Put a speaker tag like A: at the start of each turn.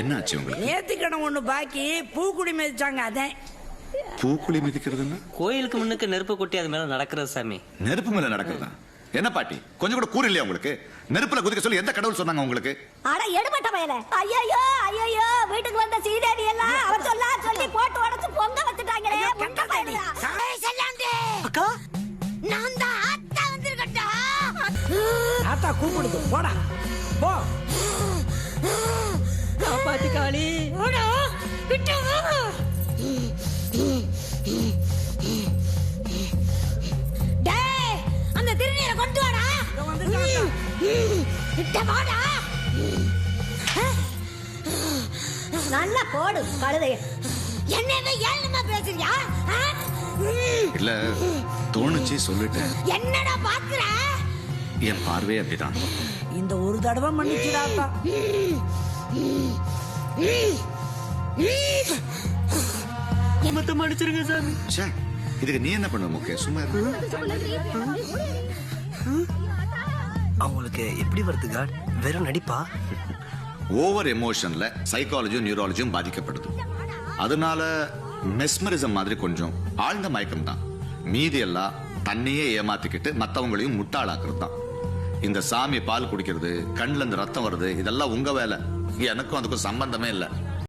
A: என்ன ஆச்சு உங்களுக்கு?
B: நேர்த்திக்கடன் ஒண்ணு பாக்கி பூக்குடி மிதிச்சாங்க. அதான்.
A: பூக்குழி மிதிக்கிறதுன்னா
C: கோயிலுக்கு முன்னுக்கு நெருப்பு கொட்டி அது மேல நடக்கிறது சாமி.
A: நெருப்பு மேல நடக்கிறதா? என்ன பாட்டி, கொஞ்சம் கூட கூறு இல்லையா உங்களுக்கு? நெருப்புல குதிக்க சொல்லி எந்த கடவுள் சொன்னாங்க உங்களுக்கு?
D: அட எடுபட்ட பயல. ஐயோ ஐயோ, வீட்டுக்கு வந்த சீதேவி எல்லாம் அவ சொல்லி போட்டு உடைச்சு பொங்க வச்சுட்டாங்களே. முட்டை பயலுடா.
C: அக்கா,
D: நான் தான் ஆத்தா வந்திருக்கட்டா.
B: ஆத்தா கூப்பிடுது, போடா போ.
D: காப்பாத்து காளி. ஓடா விட்டு வா. டேய், அந்த திருநீரை கொண்டு வாடா. விட்டு வாடா. நல்லா போடு கழுதைய. என்னவே ஏளனமா பேசுறியா?
A: இல்ல, தோணுச்சு சொல்லிட்டேன்.
D: என்னடா பாக்குற?
A: என் பார்வை அப்படிதான்.
B: இந்த ஒரு தடவை மன்னிச்சுடா ஆத்தா.
C: மத்த மன்னிச்சிருங்க சாமி.
A: ச்சே, இதுக்கு நீ என்ன பண்ண முக்கிய? சும்மா இரு.
E: அவங்களுக்கு எப்படி வருது காட்? வெறும் நடிப்பா?
A: ஓவர் எமோஷன்ல சைக்காலஜியும் நியூராலஜியும் பாதிக்கப்படுது. அதனால மெஸ்மரிசம் மாதிரி கொஞ்சம் ஆழ்ந்த மயக்கம் தான். மீதி எல்லாம் தன்னையே ஏமாத்திக்கிட்டு மத்தவங்களையும் முட்டாளாக்குறது தான். இந்த சாமி பால் குடிக்கிறது, கண்ணுல இருந்து ரத்தம் வருது, இதெல்லாம் உங்க வேலை. எனக்கும் அதுக்கும் சம்பந்தமே இல்லை.